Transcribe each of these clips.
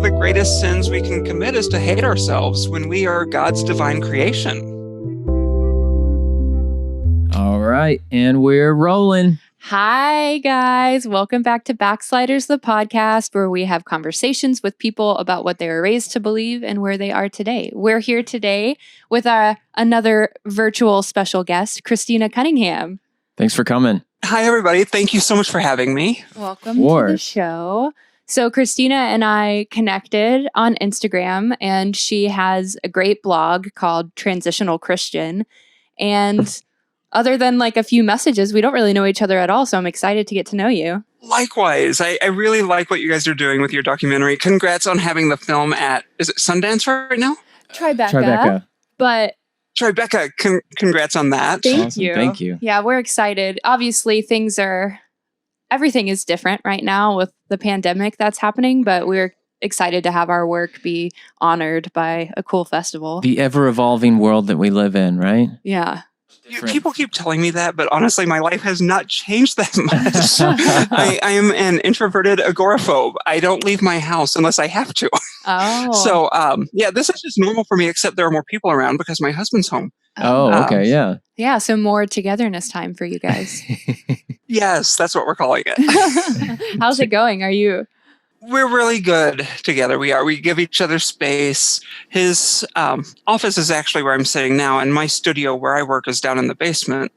of the greatest sins we can commit is to hate ourselves when we are God's divine creation. All right, and we're rolling. Hi, guys. Welcome back to Backsliders, the podcast, where we have conversations with people about what they were raised to believe and where they are today. We're here today with another virtual special guest, Kristina Cunningham. Thanks for coming. Hi, everybody. Thank you so much for having me. Welcome to the show. So Kristina and I connected on Instagram, and she has a great blog called Transitional Christian. And other than like a few messages, we don't really know each other at all. So I'm excited to get to know you. Likewise. I really like what you guys are doing with your documentary. Congrats on having the film at, is it Sundance right now? Tribeca. But Tribeca, congrats on that. Thank you. Thank you. Yeah, we're excited. Obviously, everything is different right now with the pandemic that's happening, but we're excited to have our work be honored by a cool festival. The ever-evolving world that we live in, right? Yeah. People keep telling me that, but honestly, my life has not changed that much. I am an introverted agoraphobe. I don't leave my house unless I have to. Oh. So, this is just normal for me, except there are more people around because my husband's home. Oh, okay, yeah. Yeah, so more togetherness time for you guys. Yes, that's what we're calling it. How's it going? We're really good together. We give each other space. His office is actually where I'm sitting now, and my studio where I work is down in the basement.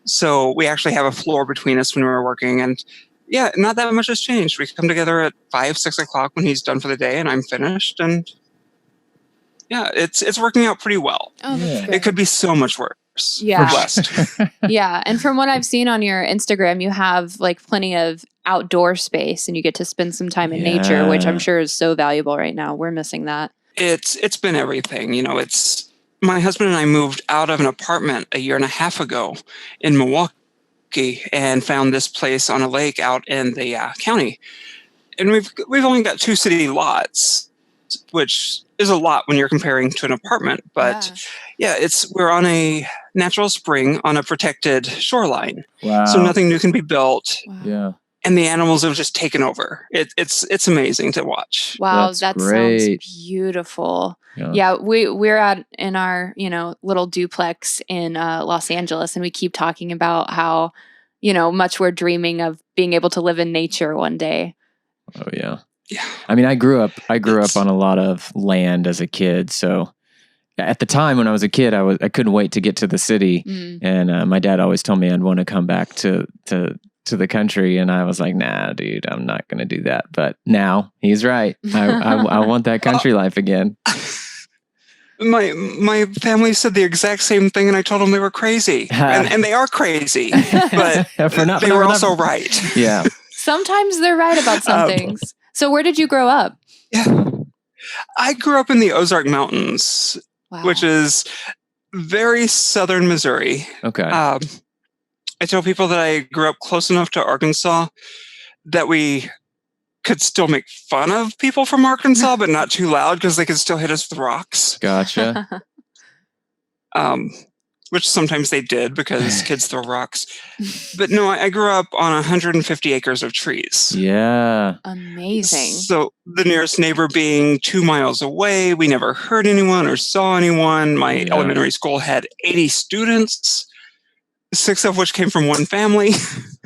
So we actually have a floor between us when we're working. And yeah, not that much has changed. We come together at 5, 6 o'clock when he's done for the day and I'm finished. And yeah, it's working out pretty well. Oh, that's good. It could be so much worse. Yeah. We're blessed. Yeah. And from what I've seen on your Instagram, you have like plenty of outdoor space and you get to spend some time in nature, which I'm sure is so valuable right now. We're missing that. It's been everything. You know, my husband and I moved out of an apartment a year and a half ago in Milwaukee and found this place on a lake out in the county. And we've only got 2 city lots, which is a lot when you're comparing to an apartment. But we're on a natural spring on a protected shoreline. Wow. So nothing new can be built. Wow. Yeah. And the animals have just taken over. It's amazing to watch. Wow, that great. sounds beautiful. Yeah, we're out in our, little duplex in Los Angeles, and we keep talking about how, much we're dreaming of being able to live in nature one day. Oh yeah. Yeah. I mean, I grew up on a lot of land as a kid, so at the time when I was a kid, I couldn't wait to get to the city, and my dad always told me I'd want to come back to the country, and I was like, nah, dude, I'm not going to do that. But now he's right. I want that country life again. My family said the exact same thing, and I told them they were crazy, and they are crazy, but they were also right. Yeah. Sometimes they're right about some things. So where did you grow up? Yeah, I grew up in the Ozark Mountains, which is very southern Missouri. Okay. I tell people that I grew up close enough to Arkansas that we could still make fun of people from Arkansas, but not too loud because they could still hit us with rocks. Gotcha. Which sometimes they did because kids throw rocks. But no, I grew up on 150 acres of trees. Yeah. Amazing. So the nearest neighbor being 2 miles away, we never heard anyone or saw anyone. My elementary school had 80 students, 6 of which came from one family.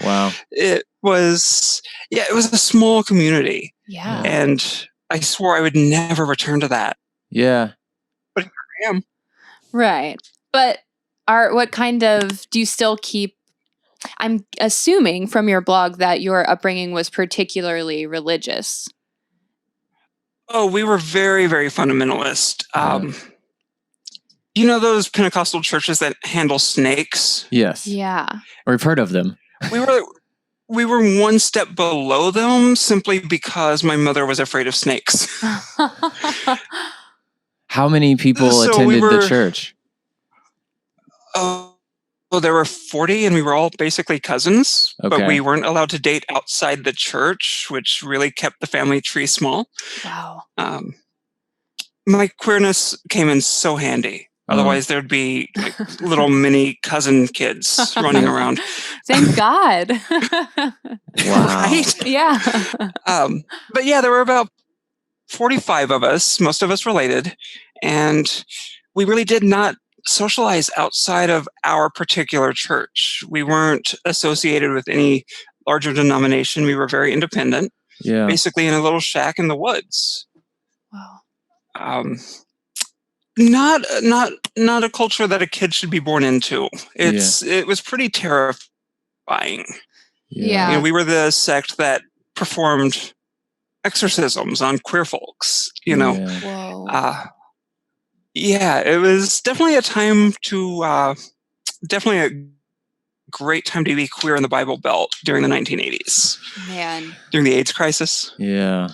Wow. It was a small community. Yeah. And I swore I would never return to that. Yeah. But here I am. Right. But do you still keep, I'm assuming from your blog that your upbringing was particularly religious. Oh, we were very, very fundamentalist. You know those Pentecostal churches that handle snakes? Yes. Yeah. Or we've heard of them. We were one step below them simply because my mother was afraid of snakes. How many people attended the church? Well, there were 40 and we were all basically cousins, Okay. but we weren't allowed to date outside the church, which really kept the family tree small. Wow. My queerness came in so handy. Otherwise, there'd be like little mini cousin kids running around. Thank God. Wow. Right? Yeah. But yeah, there were about 45 of us, most of us related, and we really did not socialize outside of our particular church. We weren't associated with any larger denomination. We were very independent, basically in a little shack in the woods. Wow. Not a culture that a kid should be born into. It was pretty terrifying. Yeah. You know, we were the sect that performed exorcisms on queer folks, you know. Whoa. It was definitely a time to definitely a great time to be queer in the Bible Belt during the 1980s. Man. During the AIDS crisis. Yeah.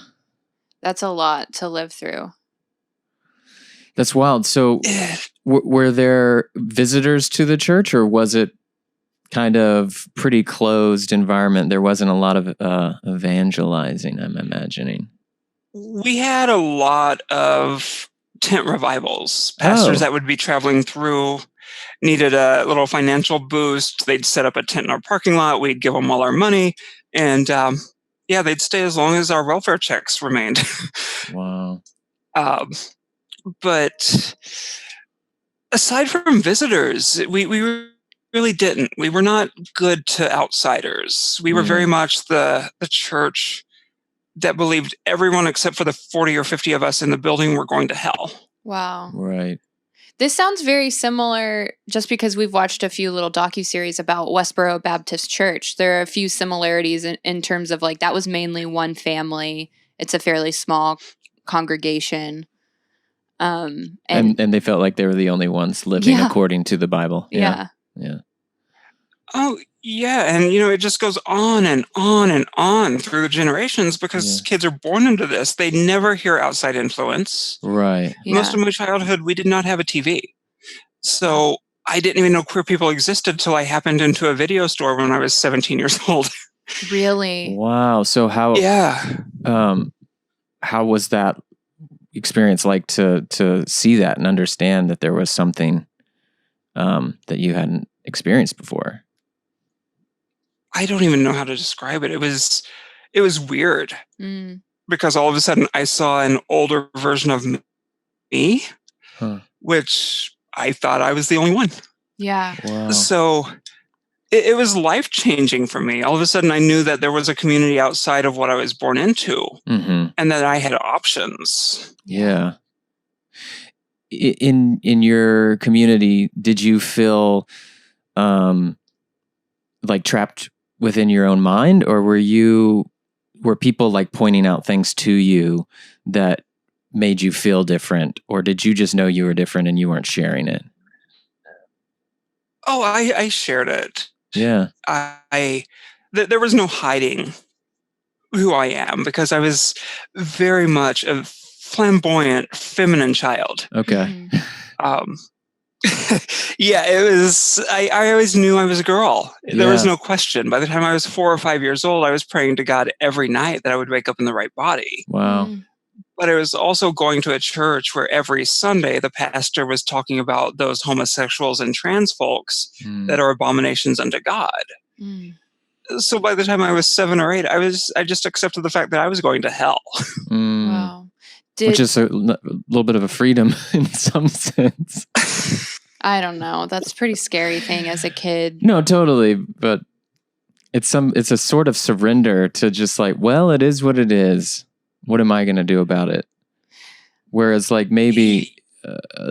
That's a lot to live through. That's wild. So were there visitors to the church, or was it kind of pretty closed environment? There wasn't a lot of evangelizing, I'm imagining. We had a lot of tent revivals. Pastors that would be traveling through needed a little financial boost. They'd set up a tent in our parking lot. We'd give them all our money. And they'd stay as long as our welfare checks remained. Wow. But aside from visitors, we really didn't. We were not good to outsiders. We were very much the church that believed everyone except for the 40 or 50 of us in the building were going to hell. Wow. Right. This sounds very similar just because we've watched a few little docuseries about Westboro Baptist Church. There are a few similarities in terms of like that was mainly one family. It's a fairly small congregation. And they felt like they were the only ones living according to the Bible. Yeah. Oh, yeah. And, you know, it just goes on and on and on through the generations because kids are born into this. They never hear outside influence. Right. Yeah. Most of my childhood, we did not have a TV. So I didn't even know queer people existed till I happened into a video store when I was 17 years old. Really? Wow. So how was that experience like to see that and understand that there was something that you hadn't experienced before? I don't even know how to describe it. It was weird because all of a sudden I saw an older version of me, which I thought I was the only one. Yeah. Wow. So it was life-changing for me. All of a sudden I knew that there was a community outside of what I was born into and that I had options. Yeah. In your community, did you feel like trapped within your own mind, or were people like pointing out things to you that made you feel different, or did you just know you were different and you weren't sharing it? Oh, I shared it. Yeah. There was no hiding who I am because I was very much a flamboyant, feminine child. Okay. It was, I always knew I was a girl. There was no question. By the time I was 4 or 5 years old, I was praying to God every night that I would wake up in the right body. Wow. But I was also going to a church where every Sunday the pastor was talking about those homosexuals and trans folks that are abominations unto God. So by the time I was 7 or 8, I just accepted the fact that I was going to hell. Wow. Which is a little bit of a freedom in some sense. I don't know. That's a pretty scary thing as a kid. No, totally. But it's a sort of surrender to just like, well, it is what it is. What am I going to do about it? Whereas like maybe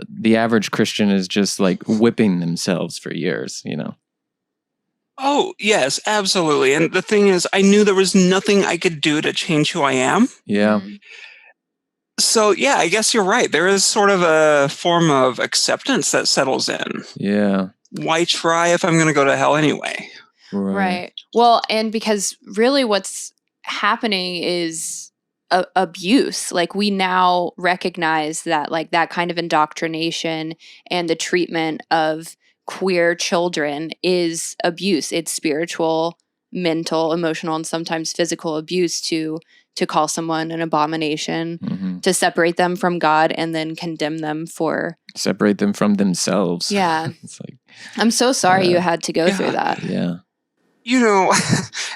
the average Christian is just like whipping themselves for years, you know? Oh, yes, absolutely. And the thing is, I knew there was nothing I could do to change who I am. Yeah. So, yeah, I guess you're right. There is sort of a form of acceptance that settles in. Yeah. Why try if I'm going to go to hell anyway? Right. Well, and because really what's happening is abuse. Like we now recognize that like that kind of indoctrination and the treatment of queer children is abuse. It's spiritual, mental, emotional, and sometimes physical abuse to call someone an abomination, to separate them from God and then condemn them for... Separate them from themselves. Yeah. It's like, I'm so sorry you had to go through that. Yeah.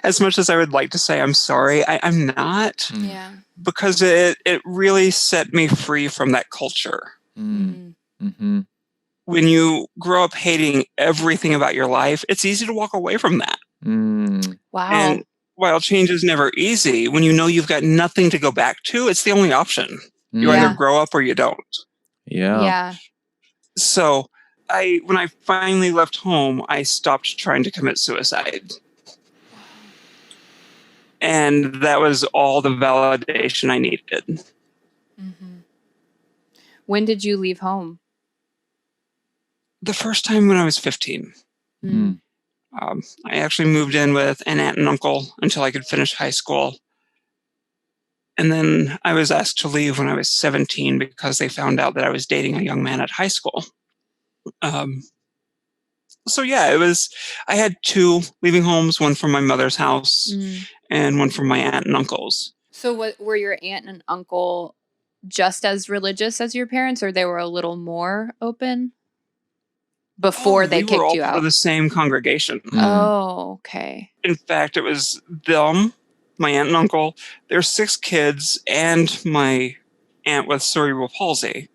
As much as I would like to say I'm sorry, I'm not, Yeah. because it really set me free from that culture. Mm-hmm. When you grow up hating everything about your life, it's easy to walk away from that. Wow. And while change is never easy, when you know you've got nothing to go back to, it's the only option. You either grow up or you don't. Yeah. So when I finally left home, I stopped trying to commit suicide. And that was all the validation I needed. When did you leave home? The first time when I was 15. I actually moved in with an aunt and uncle until I could finish high school. And then I was asked to leave when I was 17 because they found out that I was dating a young man at high school. So yeah, I had 2 leaving homes, one from my mother's house and one from my aunt and uncle's. So what were your aunt and uncle just as religious as your parents, or they were a little more open before they we were kicked all you part out? of the same congregation. Oh, okay. In fact, it was them, my aunt and uncle, their 6 kids, and my aunt with cerebral palsy.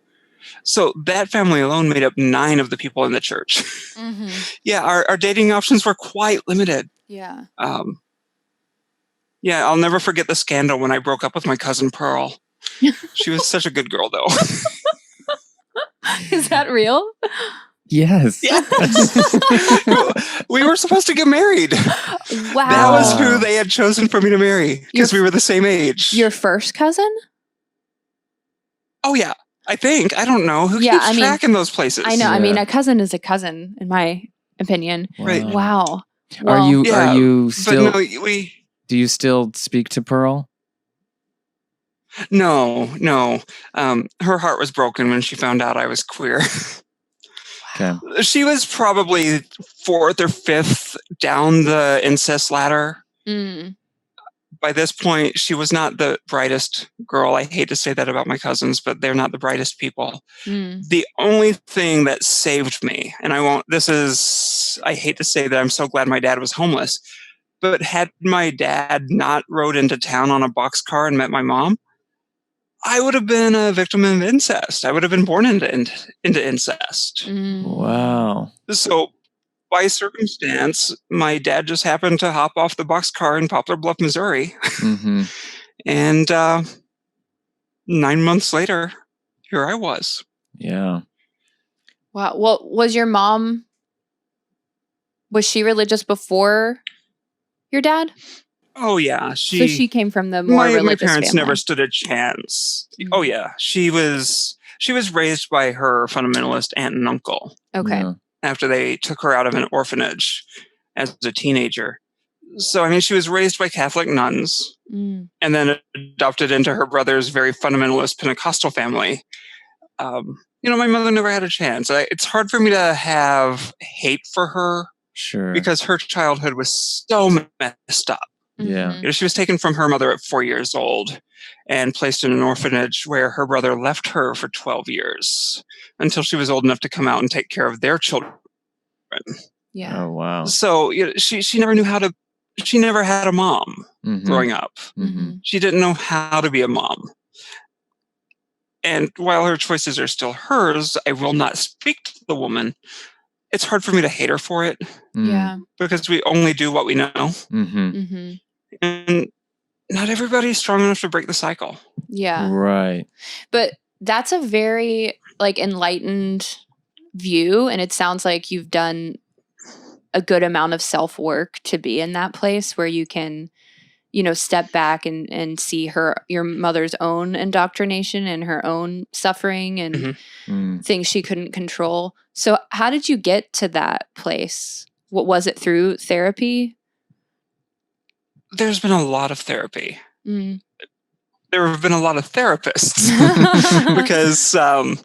So that family alone made up 9 of the people in the church. Yeah, our dating options were quite limited. Yeah. Yeah, I'll never forget the scandal when I broke up with my cousin Pearl. She was such a good girl, though. Is that real? Yes. We were supposed to get married. Wow. That was who they had chosen for me to marry, because we were the same age. Your first cousin? Oh, yeah. I think. I don't know. Who keeps track in those places? I know. Yeah. I mean, a cousin is a cousin, in my opinion. Right. Wow. Well, are you still... But no, do you still speak to Pearl? No. Her heart was broken when she found out I was queer. Okay. She was probably 4th or 5th down the incest ladder. By this point, she was not the brightest girl. I hate to say that about my cousins, but they're not the brightest people. The only thing that saved me, and I hate to say that I'm so glad my dad was homeless, but had my dad not rode into town on a boxcar and met my mom, I would have been a victim of incest. I would have been born into incest. Wow. So by circumstance, my dad just happened to hop off the boxcar in Poplar Bluff, Missouri. And 9 months later, here I was. Yeah. Wow. Well, was she religious before your dad? Oh, yeah. So she came from the more religious my parents family. never stood a chance. Oh, yeah. She was raised by her fundamentalist aunt and uncle. Okay. Yeah. After they took her out of an orphanage as a teenager. So, I mean, she was raised by Catholic nuns and then adopted into her brother's very fundamentalist Pentecostal family. My mother never had a chance. It's hard for me to have hate for her. Sure. Because her childhood was so messed up. Yeah. She was taken from her mother at 4 years old and placed in an orphanage where her brother left her for 12 years until she was old enough to come out and take care of their children. Yeah. Oh, wow. So she never knew she never had a mom growing up. She didn't know how to be a mom. And while her choices are still hers, I will not speak to the woman. It's hard for me to hate her for it. Yeah. Because we only do what we know. And not everybody's strong enough to break the cycle. Yeah. Right. But that's a very enlightened view. And it sounds like you've done a good amount of self-work to be in that place where you can, step back and see your mother's own indoctrination and her own suffering and things she couldn't control. So how did you get to that place? What was it, through therapy? There's been a lot of therapy. There have been a lot of therapists because I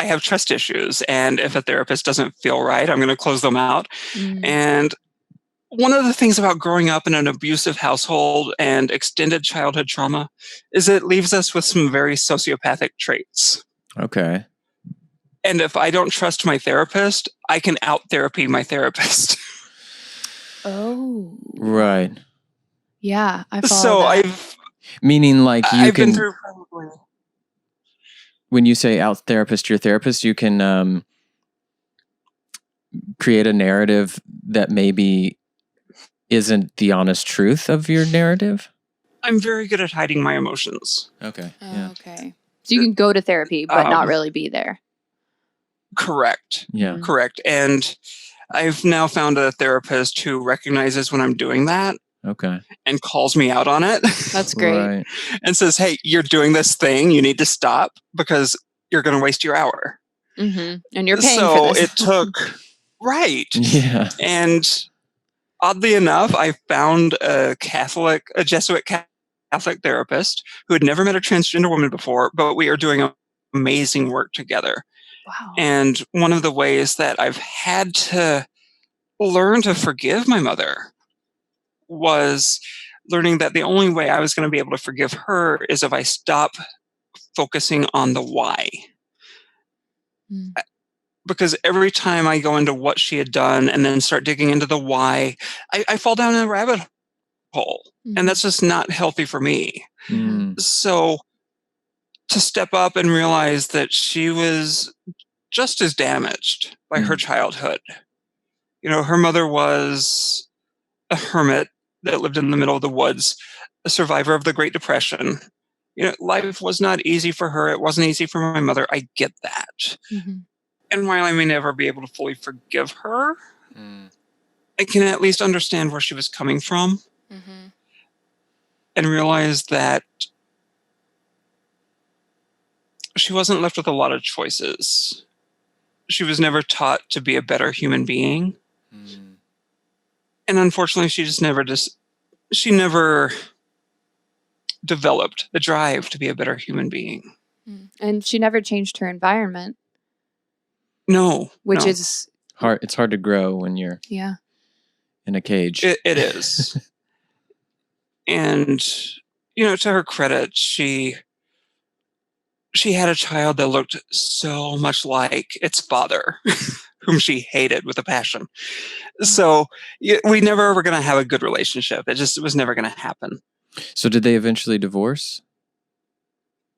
have trust issues, and if a therapist doesn't feel right, I'm going to close them out. And one of the things about growing up in an abusive household and extended childhood trauma is it leaves us with some very sociopathic traits. Okay. And if I don't trust my therapist, I can out-therapy my therapist. Oh. Right. Yeah, I follow So that. Meaning like you I've been can, through probably. when you say out therapist, your therapist, you can create a narrative that maybe isn't the honest truth of your narrative. I'm very good at hiding my emotions. Okay. Oh, okay. So you can go to therapy, but not really be there. Correct. Yeah. Correct. And I've now found a therapist who recognizes when I'm doing that Okay. and calls me out on it. That's great. Right. And says, hey, you're doing this thing. You need to stop because you're going to waste your hour. And you're paying So for this. it took, right. Yeah. And oddly enough, I found a Jesuit Catholic therapist who had never met a transgender woman before, but we are doing amazing work together. Wow. And one of the ways that I've had to learn to forgive my mother was learning that the only way I was going to be able to forgive her is if I stop focusing on the why. Because every time I go into what she had done and then start digging into the why, I fall down a rabbit hole. And that's just not healthy for me. So to step up and realize that she was just as damaged by her childhood. You know, her mother was a hermit that lived in the middle of the woods, a survivor of the Great Depression. You know, life was not easy for her. It wasn't easy for my mother. I get that. And while I may never be able to fully forgive her, I can at least understand where she was coming from and realize that she wasn't left with a lot of choices. She was never taught to be a better human being. And unfortunately, she never developed the drive to be a better human being. And she never changed her environment. No. Which is hard. It's hard to grow when you're in a cage. It is. And, you know, to her credit, she had a child that looked so much like its father, whom she hated with a passion. So we never were going to have a good relationship. It was never going to happen. So did they eventually divorce?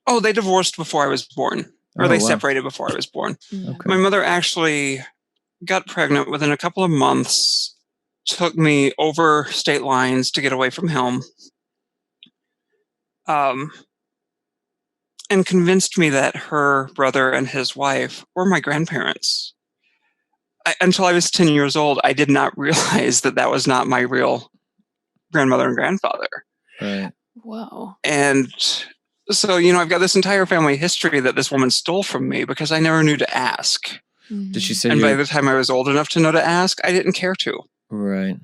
Oh, they divorced before I was born. Or they separated before I was born. Okay. My mother actually got pregnant within a couple of months, took me over state lines to get away from home, and convinced me that her brother and his wife were my grandparents. Until I was 10 years old, I did not realize that that was not my real grandmother and grandfather. Right. Whoa. And so, you know, I've got this entire family history that this woman stole from me because I never knew to ask. Did she say? And by the time I was old enough to know to ask, I didn't care to. Right.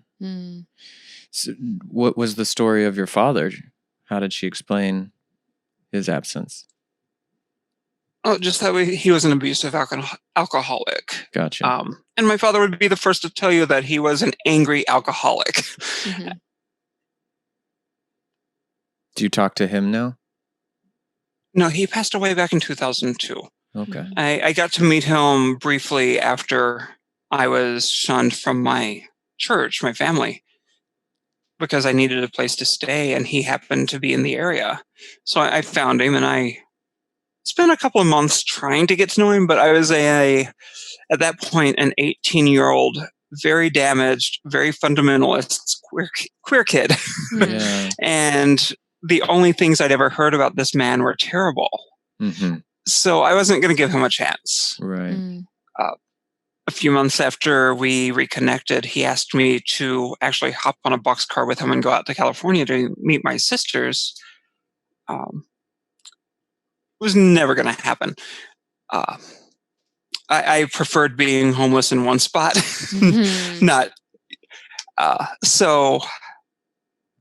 So what was the story of your father? How did she explain his absence? Oh, just that he was an abusive alcoholic. Gotcha. And my father would be the first to tell you that he was an angry alcoholic. Do you talk to him now? No, he passed away back in 2002. Okay. I got to meet him briefly after I was shunned from my church, my family, because I needed a place to stay, and he happened to be in the area. So I found him, and I spent a couple of months trying to get to know him, but I was at that point, an 18-year-old, very damaged, very fundamentalist, queer kid. Yeah. And the only things I'd ever heard about this man were terrible. So I wasn't going to give him a chance. Right. A few months after we reconnected, he asked me to actually hop on a boxcar with him and go out to California to meet my sisters. It was never going to happen. I preferred being homeless in one spot. So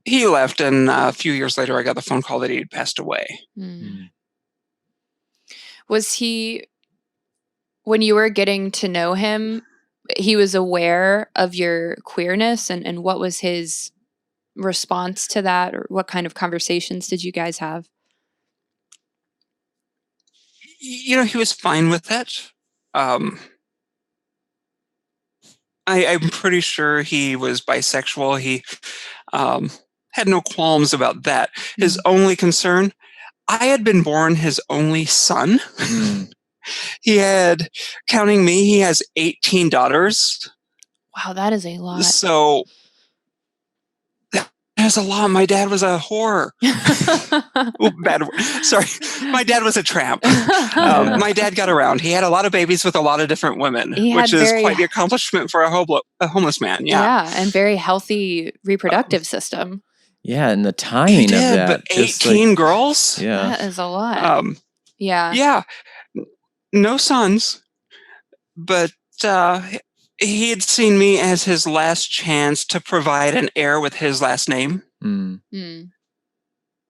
he left, and a few years later, I got the phone call that he had passed away. Was he, when you were getting to know him, he was aware of your queerness, and what was his response to that, or what kind of conversations did you guys have? You know, he was fine with it. I'm pretty sure he was bisexual. He had no qualms about that. His only concern, I had been born his only son. He had, counting me, he has 18 daughters. Wow, that is a lot. So that's a lot. My dad was a whore. Ooh, bad word. Sorry. My dad was a tramp. My dad got around. He had a lot of babies with a lot of different women, which is quite the accomplishment for a homeless man. Yeah, and very healthy reproductive system. Yeah, and the timing of that. But 18 girls? Yeah. That is a lot. Yeah. No sons, but he had seen me as his last chance to provide an heir with his last name.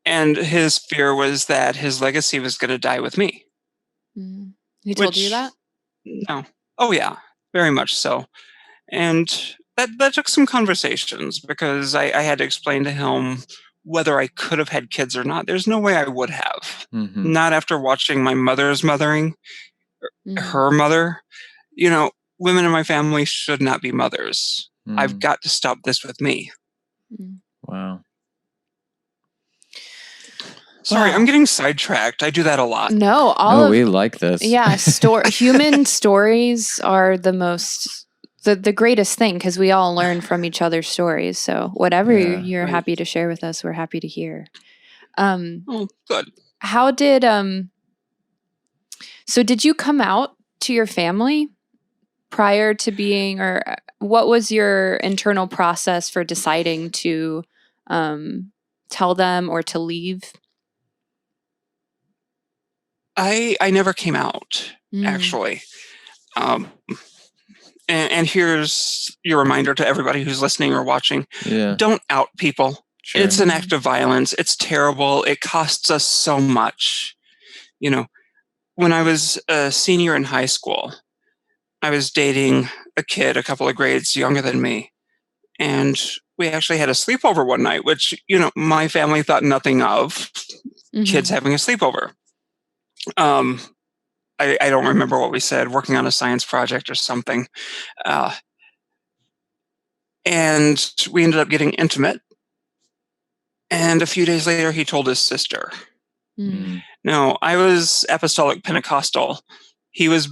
And his fear was that his legacy was going to die with me. He told you that? No. Oh, yeah, very much so. And that took some conversations because I had to explain to him whether I could have had kids or not. There's no way I would have. Not after watching my mother's mothering, her mother. You know, women in my family should not be mothers. I've got to stop this with me. Wow. Sorry, I'm getting sidetracked. I do that a lot. No, we like this. Yeah, human stories are the greatest thing because we all learn from each other's stories. So whatever you're happy to share with us, we're happy to hear. Oh, good. How did so did you come out to your family prior to being, or what was your internal process for deciding to tell them or to leave? I never came out, actually. And here's your reminder to everybody who's listening or watching. Don't out people. Sure. It's an act of violence. It's terrible. It costs us so much. You know, when I was a senior in high school, I was dating a kid a couple of grades younger than me. And we actually had a sleepover one night, which, you know, my family thought nothing of. Kids having a sleepover. I don't remember what we said, working on a science project or something. And we ended up getting intimate. And a few days later, he told his sister. Now, I was Apostolic Pentecostal. He was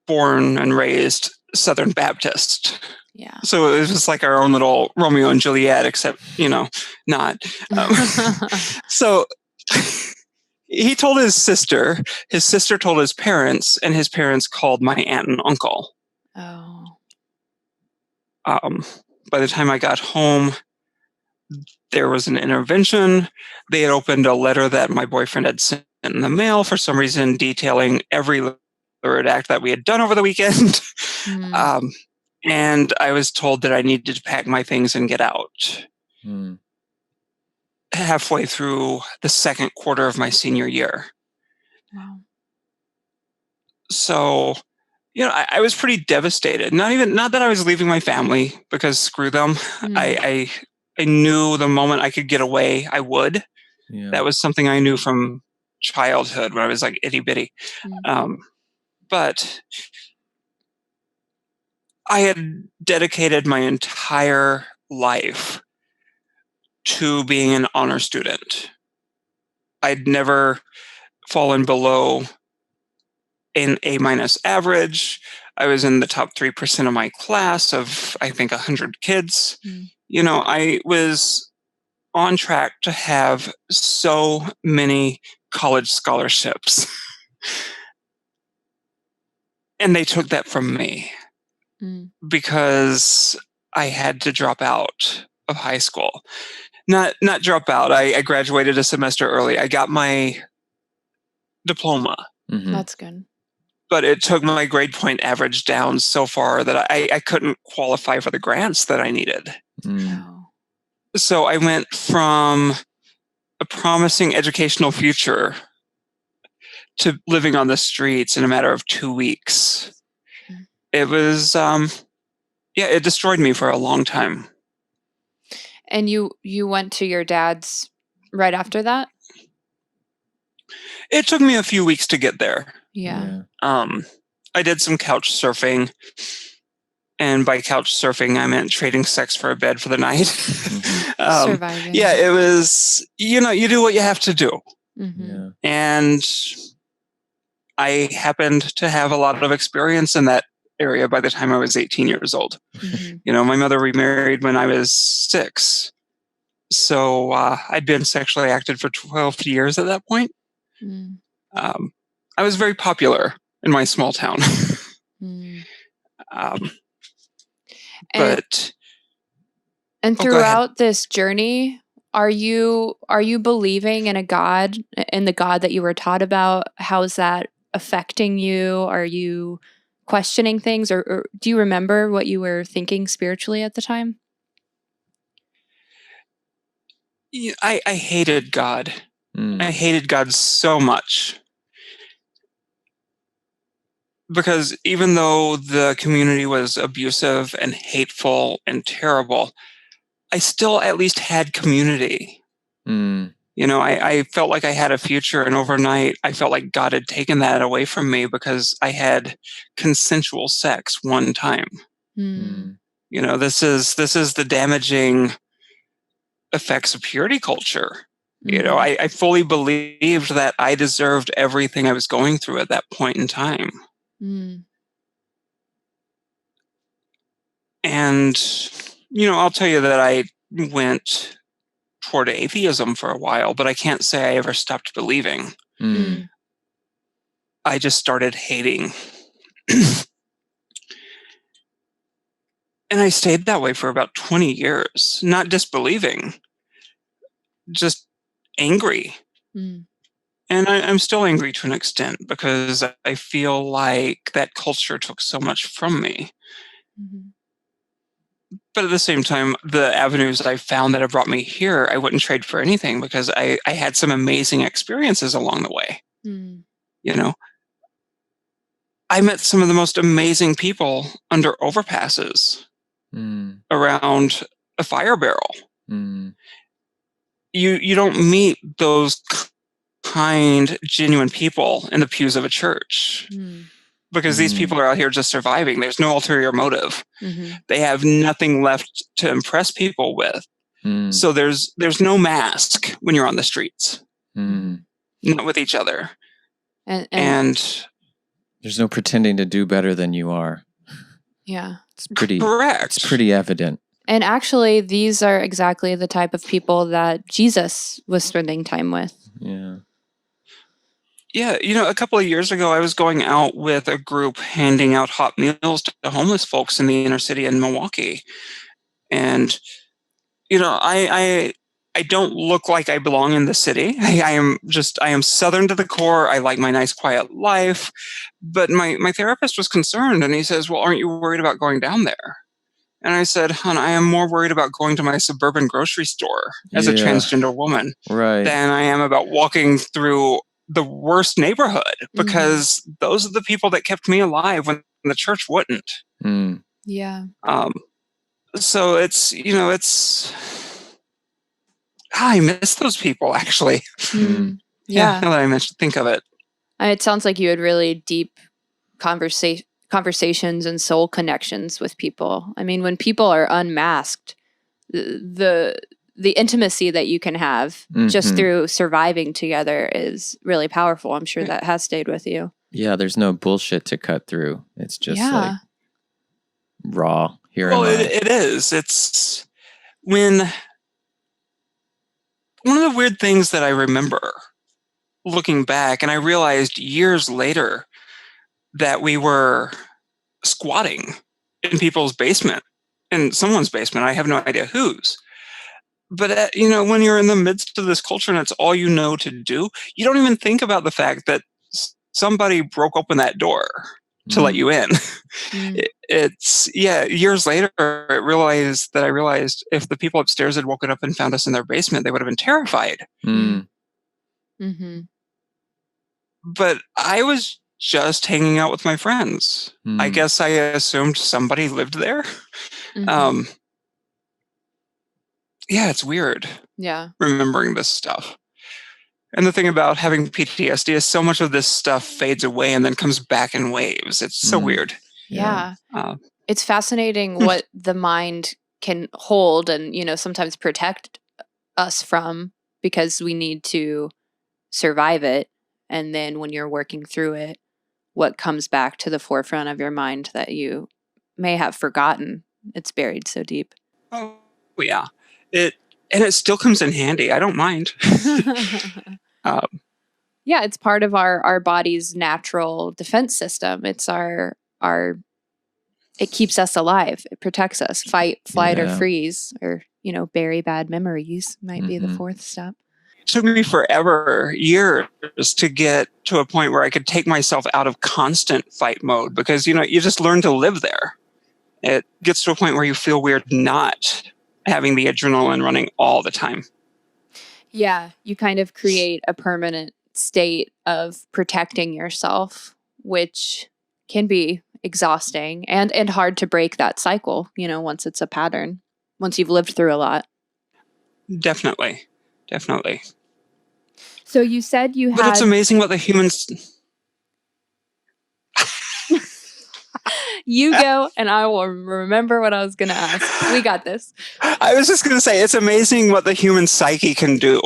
born and raised Southern Baptist. Yeah. So it was like our own little Romeo and Juliet, except, you know, not. So he told his sister told his parents, and his parents called my aunt and uncle. Oh. By the time I got home, there was an intervention. They had opened a letter that my boyfriend had sent in the mail for some reason, detailing every third act that we had done over the weekend. And I was told that I needed to pack my things and get out. Halfway through the second quarter of my senior year. Wow. So, you know, I was pretty devastated. Not that I was leaving my family, because screw them. I knew the moment I could get away, I would. Yeah. That was something I knew from childhood when I was like itty bitty. But I had dedicated my entire life to being an honor student. I'd never fallen below an A- average. I was in the top 3% of my class of, I think, 100 kids. You know, I was on track to have so many college scholarships. And they took that from me because I had to drop out of high school. Not drop out. I graduated a semester early. I got my diploma. That's good. But it took my grade point average down so far that I couldn't qualify for the grants that I needed. So I went from a promising educational future to living on the streets in a matter of 2 weeks. It was, it destroyed me for a long time. And you went to your dad's right after that? It took me a few weeks to get there. Yeah. I did some couch surfing. And by couch surfing, I meant trading sex for a bed for the night. Surviving. Yeah, it was, you do what you have to do. Mm-hmm. And I happened to have a lot of experience in that area by the time I was 18 years old. Mm-hmm. My mother remarried when I was 6. So I'd been sexually active for 12 years at that point. Mm. I was very popular in my small town. Mm. But and throughout this journey, are you believing in a God, in the God that you were taught about? How is that affecting you? Are you questioning things, or do you remember what you were thinking spiritually at the time? I hated God. I hated God so much. Because even though the community was abusive and hateful and terrible, I still at least had community. I felt like I had a future, and overnight I felt like God had taken that away from me because I had consensual sex one time. This is the damaging effects of purity culture. I fully believed that I deserved everything I was going through at that point in time. And, I'll tell you that I went toward atheism for a while, but I can't say I ever stopped believing. I just started hating. And I stayed that way for about 20 years, not disbelieving, just angry. And I'm still angry to an extent because I feel like that culture took so much from me. But at the same time, the avenues I found that have brought me here, I wouldn't trade for anything because I had some amazing experiences along the way. I met some of the most amazing people under overpasses around a fire barrel. You don't meet those kind, genuine people in the pews of a church. Because these people are out here just surviving. There's no ulterior motive. They have nothing left to impress people with. So there's no mask when you're on the streets. Not with each other. And there's no pretending to do better than you are. Yeah. It's pretty correct. It's pretty evident. And actually, these are exactly the type of people that Jesus was spending time with. Yeah, a couple of years ago, I was going out with a group handing out hot meals to homeless folks in the inner city in Milwaukee. And, I don't look like I belong in the city. I am Southern to the core. I like my nice, quiet life. But my therapist was concerned, and he says, well, aren't you worried about going down there? And I said, hon, I am more worried about going to my suburban grocery store as a transgender woman than I am about walking through the worst neighborhood, because those are the people that kept me alive when the church wouldn't. Yeah. So it's, I miss those people, actually. Yeah. Now that I think of it. It sounds like you had really deep conversations and soul connections with people. I mean, when people are unmasked, the intimacy that you can have just through surviving together is really powerful. I'm sure that has stayed with you. Yeah, there's no bullshit to cut through. It's just like raw. Here am I. It is. It's when one of the weird things that I remember looking back, and I realized years later that we were squatting in people's basement, in someone's basement. I have no idea whose. But, when you're in the midst of this culture and it's all you know to do, you don't even think about the fact that somebody broke open that door to let you in. Years later, I realized if the people upstairs had woken up and found us in their basement, they would have been terrified. But I was just hanging out with my friends. I guess I assumed somebody lived there. It's weird. Yeah. Remembering this stuff. And the thing about having PTSD is so much of this stuff fades away and then comes back in waves. It's so weird. Yeah. It's fascinating what the mind can hold and, sometimes protect us from, because we need to survive it. And then when you're working through it, what comes back to the forefront of your mind that you may have forgotten. It's buried so deep. Oh, yeah. It still comes in handy. I don't mind. Yeah, it's part of our body's natural defense system. It's it keeps us alive. It protects us. Fight, flight, or freeze, or, bury bad memories might be the fourth step. It took me forever, years, to get to a point where I could take myself out of constant fight mode, because, you just learn to live there. It gets to a point where you feel weird not having the adrenaline running all the time. Yeah, you kind of create a permanent state of protecting yourself, which can be exhausting and hard to break that cycle, once it's a pattern, once you've lived through a lot. Definitely. So you said you had... But it's amazing what the humans... You go, and I will remember what I was going to ask. We got this. I was just going to say, it's amazing what the human psyche can do,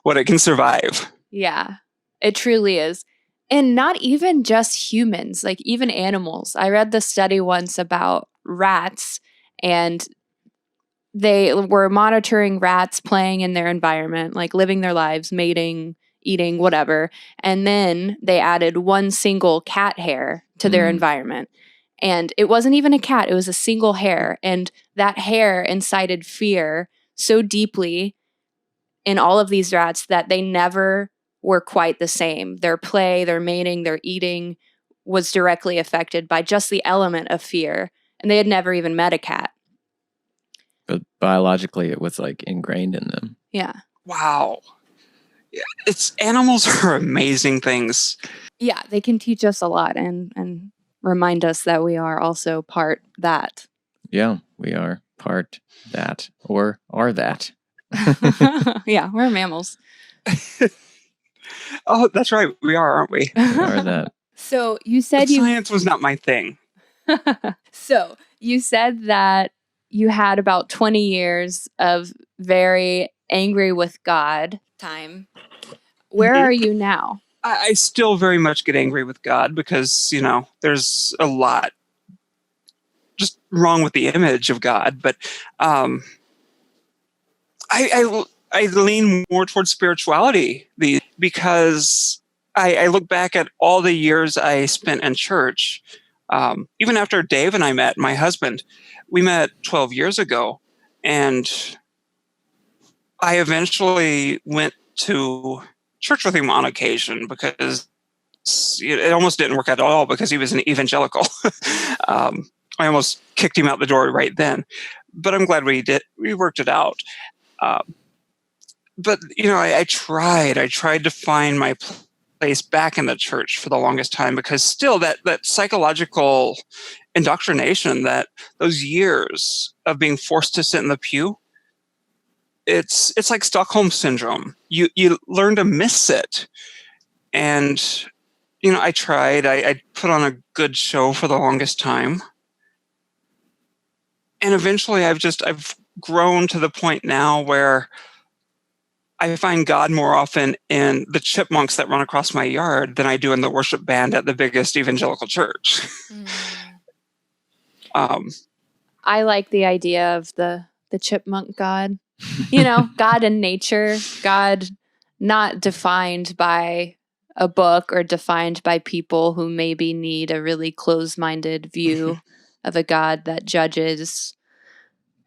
what it can survive. Yeah, it truly is. And not even just humans, like even animals. I read the study once about rats, and they were monitoring rats playing in their environment, like living their lives, mating, eating, whatever. And then they added one single cat hair to their environment. And it wasn't even a cat, it was a single hair. And that hair incited fear so deeply in all of these rats that they never were quite the same. Their play, their mating, their eating was directly affected by just the element of fear. And they had never even met a cat. But biologically, it was like ingrained in them. Yeah. Wow. Animals are amazing things. Yeah, they can teach us a lot and remind us that we are also part that. Yeah, we are part that, or are that. Yeah, we're mammals. Oh, that's right. We are, aren't we? We are that. So you said science was not my thing. So you said that you had about 20 years of very angry with God time. Where are you now? I still very much get angry with God because, there's a lot just wrong with the image of God. But I lean more towards spirituality because I look back at all the years I spent in church. Even after Dave and I met, my husband, we met 12 years ago. And I eventually went to church with him on occasion because it almost didn't work out at all because he was an evangelical. I almost kicked him out the door right then, but I'm glad we worked it out. But I tried to find my place back in the church for the longest time, because still that psychological indoctrination, that those years of being forced to sit in the pew, it's like Stockholm syndrome. You learn to miss it. And, I tried. I put on a good show for the longest time. And eventually I've grown to the point now where I find God more often in the chipmunks that run across my yard than I do in the worship band at the biggest evangelical church. I like the idea of the chipmunk God. God in nature, God not defined by a book or defined by people who maybe need a really closed-minded view of a God that judges,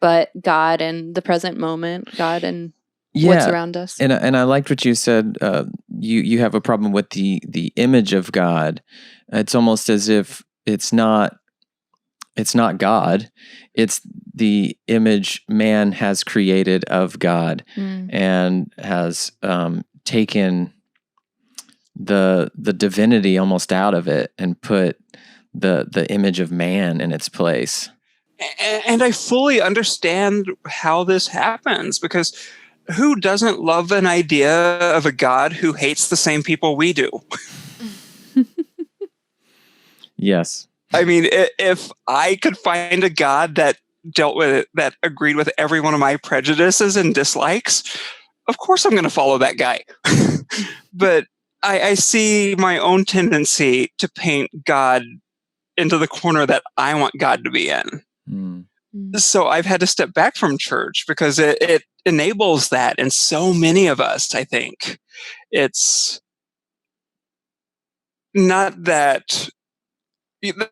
but God in the present moment, God in what's around us. And I liked what you said. You have a problem with the image of God. It's almost as if it's not God. It's the image man has created of God and has taken the divinity almost out of it and put the image of man in its place. And I fully understand how this happens, because who doesn't love an idea of a God who hates the same people we do? Yes. I mean, if I could find a God that agreed with every one of my prejudices and dislikes, of course I'm going to follow that guy. But I see my own tendency to paint God into the corner that I want God to be in. So I've had to step back from church because it enables that in so many of us, I think. It's not that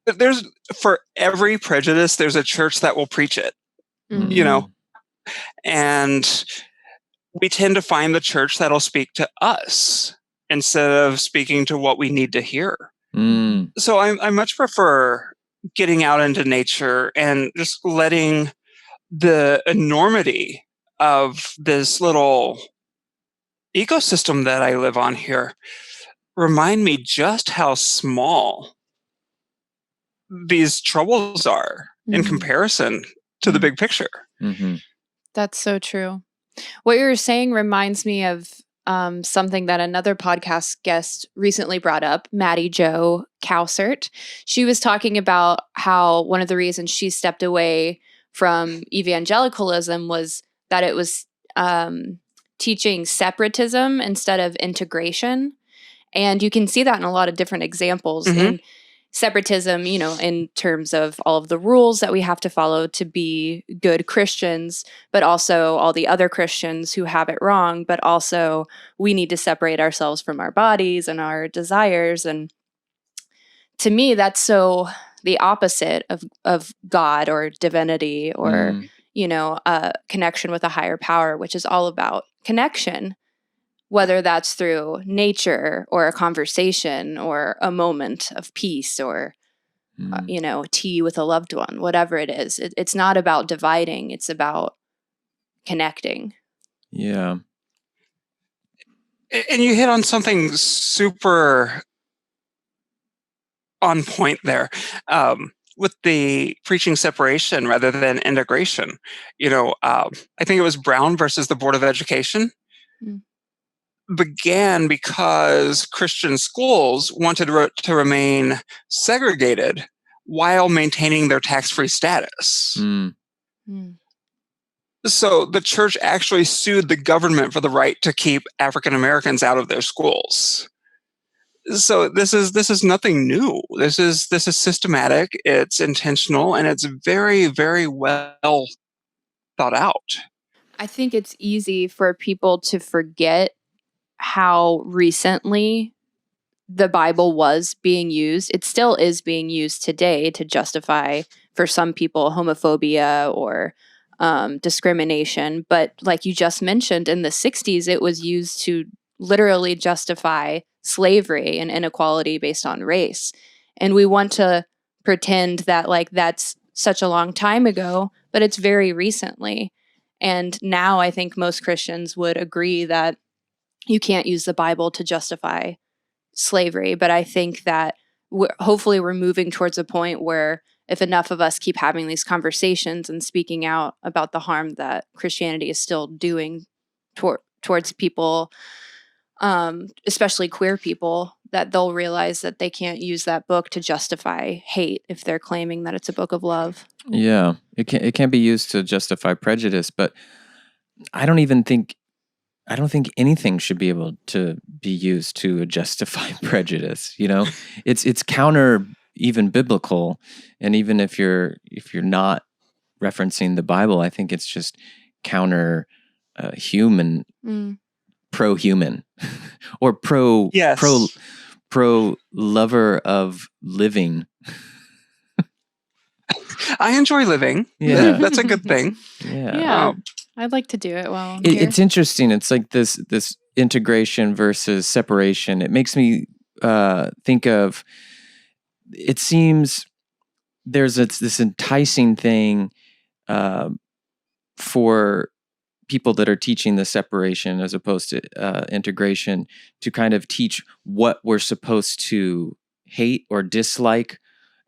there's, for every prejudice, there's a church that will preach it, you know, and we tend to find the church that'll speak to us instead of speaking to what we need to hear. So I much prefer getting out into nature and just letting the enormity of this little ecosystem that I live on here remind me just how small these troubles are in comparison to the big picture. That's so true. What you're saying reminds me of something that another podcast guest recently brought up, Maddie Jo Cowsert. She was talking about how one of the reasons she stepped away from evangelicalism was that it was teaching separatism instead of integration. And you can see that in a lot of different examples. In separatism, you know, in terms of all of the rules that we have to follow to be good Christians, but also all the other Christians who have it wrong, but also we need to separate ourselves from our bodies and our desires. And to me, that's so the opposite of God or divinity or, you know, a connection with a higher power, which is all about connection. Whether that's through nature or a conversation or a moment of peace or, you know, tea with a loved one, whatever it is. It's not about dividing. It's about connecting. Yeah. And you hit on something super on point there with the preaching separation rather than integration. You know, I think it was Brown versus the Board of Education. Began because Christian schools wanted to remain segregated while maintaining their tax-free status. So the church actually sued the government for the right to keep African Americans out of their schools. So this is nothing new. This is systematic, it's intentional, and it's very, very well thought out. I think it's easy for people to forget how recently the Bible was being used. It still is being used today to justify, for some people, homophobia or discrimination. But like you just mentioned, in the 60s, it was used to literally justify slavery and inequality based on race. And we want to pretend that like that's such a long time ago, but it's very recently. And now I think most Christians would agree that you can't use the Bible to justify slavery. But I think that hopefully we're moving towards a point where if enough of us keep having these conversations and speaking out about the harm that Christianity is still doing towards people, especially queer people, that they'll realize that they can't use that book to justify hate if they're claiming that it's a book of love. Yeah, it can be used to justify prejudice, but I don't think anything should be able to be used to justify prejudice. You know, it's counter even biblical, and even if you're not referencing the Bible, I think it's just counter human, pro-human, or pro lover of living. I enjoy living. Yeah, that's a good thing. Yeah. I'd like to do it while I'm here. It's interesting. It's like this integration versus separation. It makes me think of, it seems there's this enticing thing for people that are teaching the separation as opposed to integration, to kind of teach what we're supposed to hate or dislike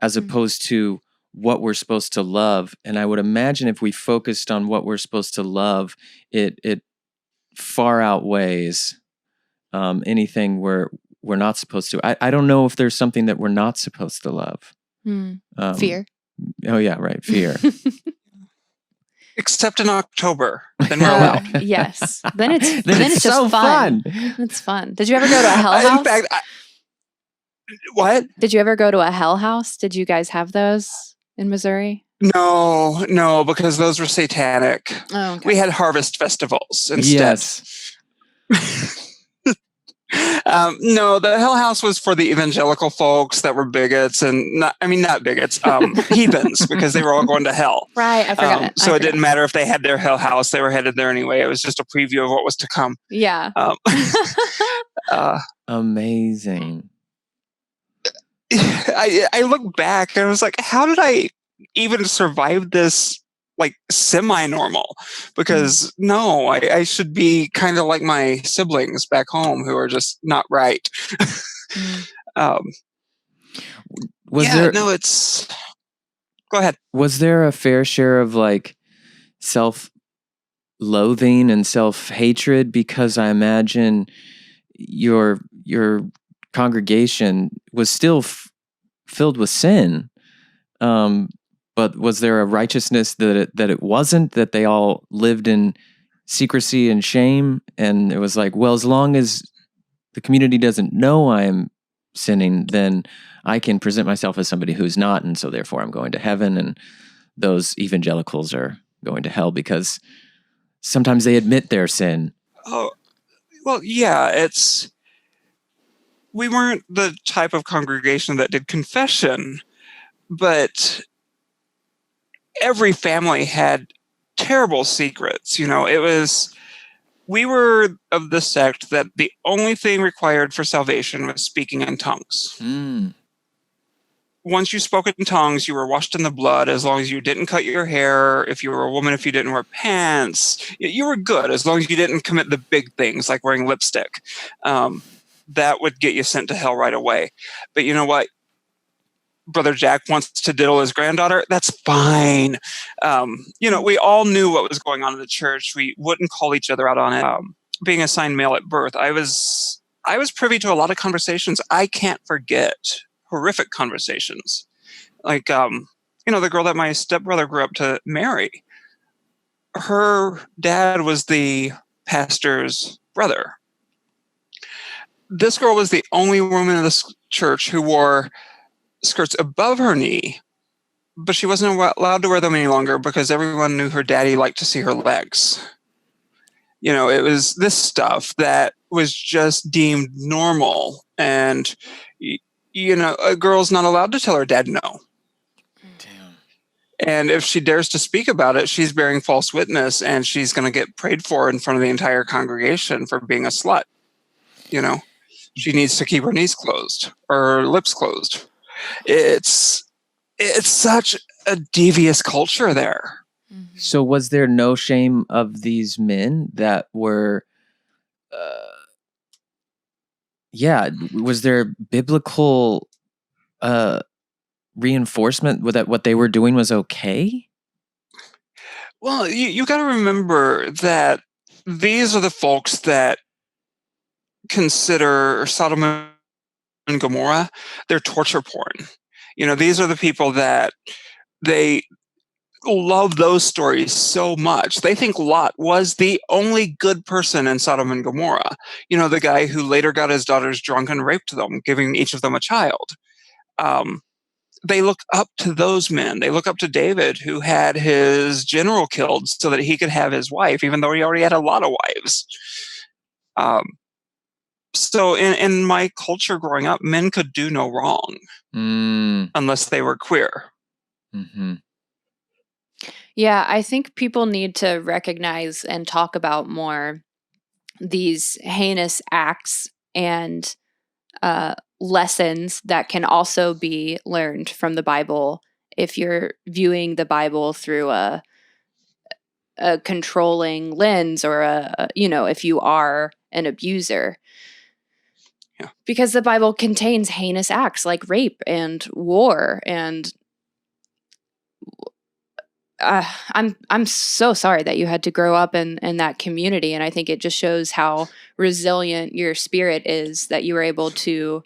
as opposed to what we're supposed to love. And I would imagine if we focused on what we're supposed to love, it far outweighs anything we're not supposed to. I don't know if there's something that we're not supposed to love. Fear. Oh yeah, right. Fear. Except in October, then we're allowed. Yes. Then it's It's just so fun. It's fun. Did you ever go to a hell house? In fact, what? Did you ever go to a hell house? Did you guys have those in Missouri? No, because those were satanic. Oh, okay. We had harvest festivals instead. Yes. No, the Hell House was for the evangelical folks that were bigots and not bigots, heathens, because they were all going to hell. Right, I forgot it. So it didn't matter if they had their Hell House; they were headed there anyway. It was just a preview of what was to come. Yeah. Amazing. I look back and I was like, how did I even survive this? Like semi-normal, because no, I should be kind of like my siblings back home who are just not right. Go ahead. Was there a fair share of like self-loathing and self-hatred? Because I imagine your congregation was still filled with sin. But was there a righteousness that it wasn't, that they all lived in secrecy and shame? And it was like, well, as long as the community doesn't know I am sinning, then I can present myself as somebody who's not. And so therefore I'm going to heaven. And those evangelicals are going to hell because sometimes they admit their sin. Oh, well, yeah, we weren't the type of congregation that did confession, but every family had terrible secrets. We were of the sect that the only thing required for salvation was speaking in tongues. Once you spoke in tongues, you were washed in the blood. As long as you didn't cut your hair, if you were a woman, if you didn't wear pants, you were good. As long as you didn't commit the big things like wearing lipstick, that would get you sent to hell right away. But you know what? Brother Jack wants to diddle his granddaughter, that's fine. We all knew what was going on in the church. We wouldn't call each other out on it. Being assigned male at birth, I was privy to a lot of conversations I can't forget. Horrific conversations. Like, the girl that my stepbrother grew up to marry, her dad was the pastor's brother. This girl was the only woman in this church who wore skirts above her knee, but she wasn't allowed to wear them any longer because everyone knew her daddy liked to see her legs. It was this stuff that was just deemed normal, and a girl's not allowed to tell her dad no. Damn. And if she dares to speak about it, she's bearing false witness, and she's going to get prayed for in front of the entire congregation for being a slut. She needs to keep her knees closed or her lips closed. It's such a devious culture there. So was there no shame of these men that were, was there biblical reinforcement that what they were doing was okay? Well, you got to remember that these are the folks that consider Sodom and Gomorrah, they're torture porn. These are the people that they love those stories so much. They think Lot was the only good person in Sodom and Gomorrah. The guy who later got his daughters drunk and raped them, giving each of them a child. They look up to those men. They look up to David, who had his general killed so that he could have his wife, even though he already had a lot of wives. So in my culture growing up, men could do no wrong unless they were queer. Mm-hmm. Yeah, I think people need to recognize and talk about more these heinous acts and lessons that can also be learned from the Bible if you're viewing the Bible through a controlling lens or if you are an abuser. Yeah. Because the Bible contains heinous acts like rape and war, and I'm so sorry that you had to grow up in that community, and I think it just shows how resilient your spirit is that you were able to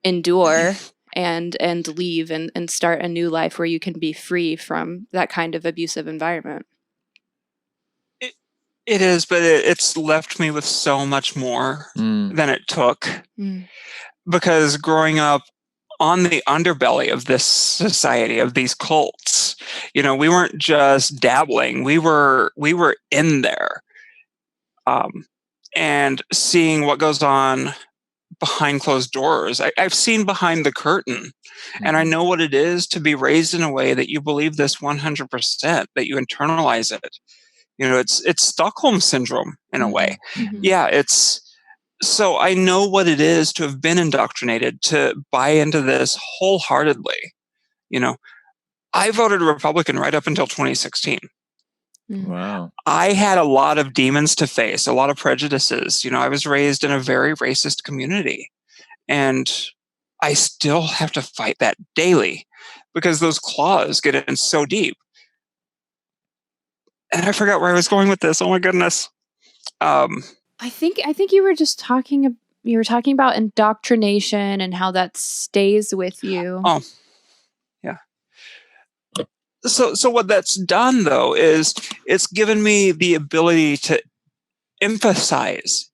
endure and leave and start a new life where you can be free from that kind of abusive environment. It is, but it's left me with so much more than it took. Because growing up on the underbelly of this society, of these cults, we weren't just dabbling. We were in there. And seeing what goes on behind closed doors. I've seen behind the curtain, and I know what it is to be raised in a way that you believe this 100%, that you internalize it. It's Stockholm syndrome in a way. Yeah, so I know what it is to have been indoctrinated, to buy into this wholeheartedly. I voted Republican right up until 2016. Wow. I had a lot of demons to face, a lot of prejudices. I was raised in a very racist community, and I still have to fight that daily because those claws get in so deep. And I forgot where I was going with this. Oh my goodness. I think you were just talking about indoctrination and how that stays with you. Oh, yeah. So what that's done, though, is it's given me the ability to emphasize.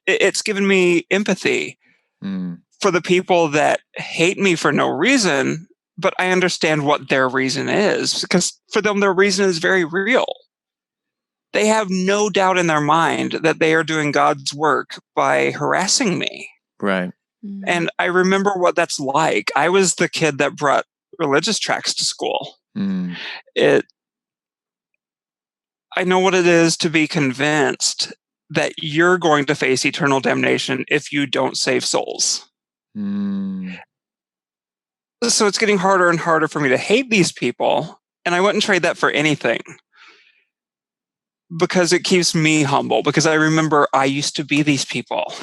It's given me empathy for the people that hate me for no reason, but I understand what their reason is, because for them, their reason is very real. They have no doubt in their mind that they are doing God's work by harassing me. Right. And I remember what that's like. I was the kid that brought religious tracts to school. I know what it is to be convinced that you're going to face eternal damnation if you don't save souls. So it's getting harder and harder for me to hate these people, and I wouldn't trade that for anything. Because it keeps me humble, because I remember I used to be these people.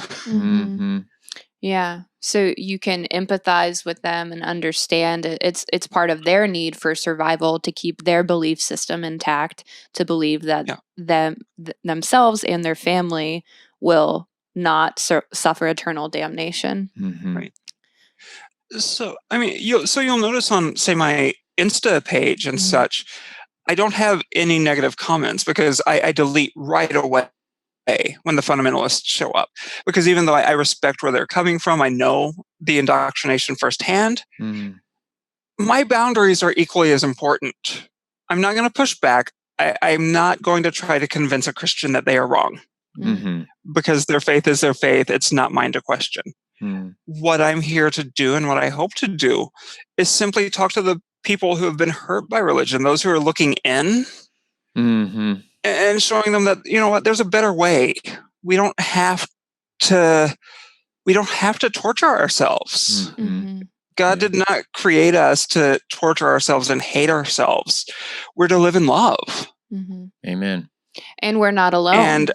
Yeah. So you can empathize with them and understand it's part of their need for survival to keep their belief system intact, to believe that themselves and their family will not suffer eternal damnation. Right. So, you'll notice on, say, my Insta page and such, I don't have any negative comments because I delete right away when the fundamentalists show up. Because even though I respect where they're coming from, I know the indoctrination firsthand, my boundaries are equally as important. I'm not going to push back. I'm not going to try to convince a Christian that they are wrong. Because their faith is their faith. It's not mine to question. What I'm here to do, and what I hope to do, is simply talk to the people who have been hurt by religion, those who are looking in, and showing them that, there's a better way. We don't have to torture ourselves. God did not create us to torture ourselves and hate ourselves. We're to live in love. Amen. And we're not alone. And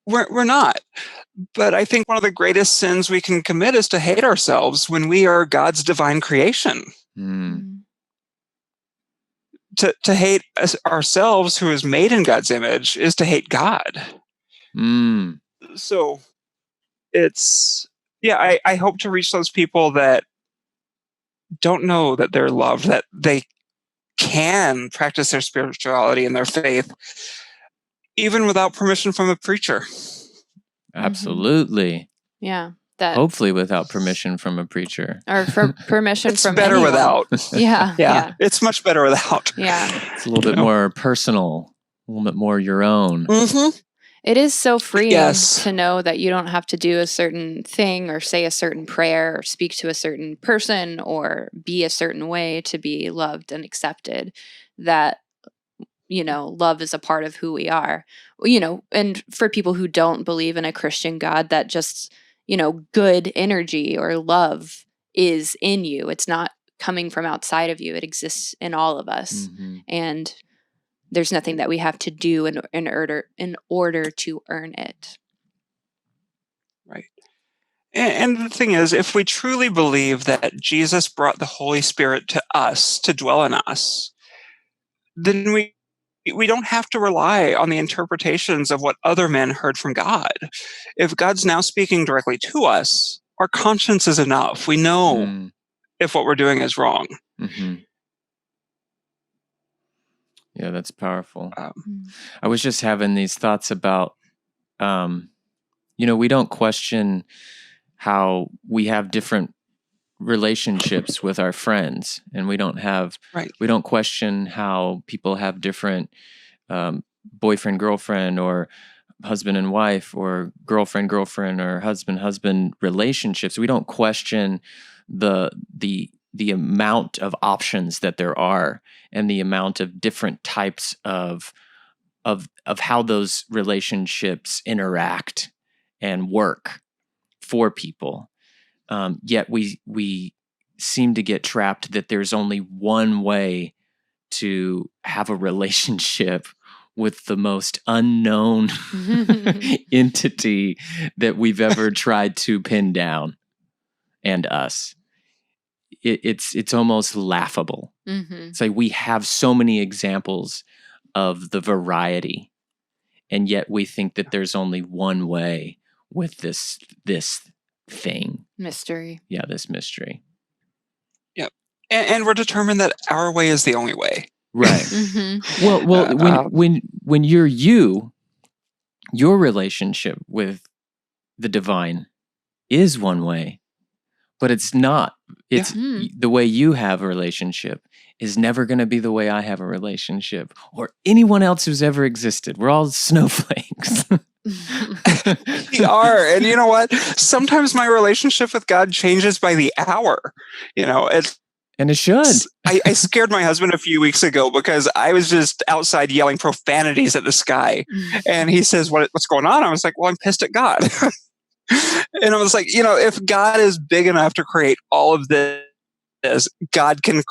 we're not. But I think one of the greatest sins we can commit is to hate ourselves when we are God's divine creation. To hate ourselves, who is made in God's image, is to hate God. So it's, I hope to reach those people that don't know that they're loved, that they can practice their spirituality and their faith, even without permission from a preacher. Absolutely. Yeah. Hopefully without permission from a preacher. Or for permission it's from better anyone. Without. Yeah. It's much better without. Yeah. It's a little bit more personal, a little bit more your own. It is so freeing to know that you don't have to do a certain thing or say a certain prayer or speak to a certain person or be a certain way to be loved and accepted. That, love is a part of who we are. And for people who don't believe in a Christian God, that just, good energy or love is in you. It's not coming from outside of you. It exists in all of us. And there's nothing that we have to do in order to earn it. Right. And the thing is, if we truly believe that Jesus brought the Holy Spirit to us, to dwell in us, then we don't have to rely on the interpretations of what other men heard from God. If God's now speaking directly to us, our conscience is enough. We know if what we're doing is wrong. Mm-hmm. Yeah, that's powerful. I was just having these thoughts about, we don't question how we have different relationships with our friends, and we don't question how people have different boyfriend, girlfriend, or husband and wife, or girlfriend, or husband relationships. We don't question the amount of options that there are, and the amount of different types of how those relationships interact and work for people. Yet we seem to get trapped that there's only one way to have a relationship with the most unknown entity that we've ever tried to pin down, and us. It's almost laughable. It's like we have so many examples of the variety, and yet we think that there's only one way with this thing. Mystery. Yeah, this mystery. Yep. And we're determined that our way is the only way. Right. Well, when you're your relationship with the divine is one way, but it's not. It's the way you have a relationship is never going to be the way I have a relationship, or anyone else who's ever existed. We're all snowflakes. We are. And you know what? Sometimes my relationship with God changes by the hour. And it should. I scared my husband a few weeks ago because I was just outside yelling profanities at the sky. And he says, what's going on? I was like, well, I'm pissed at God. And I was like, if God is big enough to create all of this, God can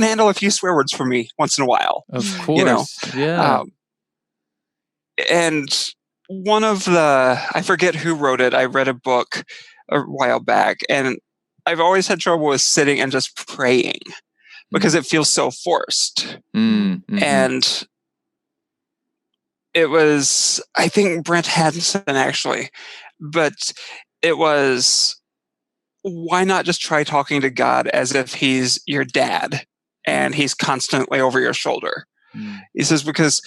handle a few swear words for me once in a while. Of course. Yeah. And one of I forget who wrote it. I read a book a while back, and I've always had trouble with sitting and just praying because it feels so forced. Mm-hmm. And it was, I think, Brent Hansen actually, but it was, why not just try talking to God as if he's your dad and he's constantly over your shoulder? He says, because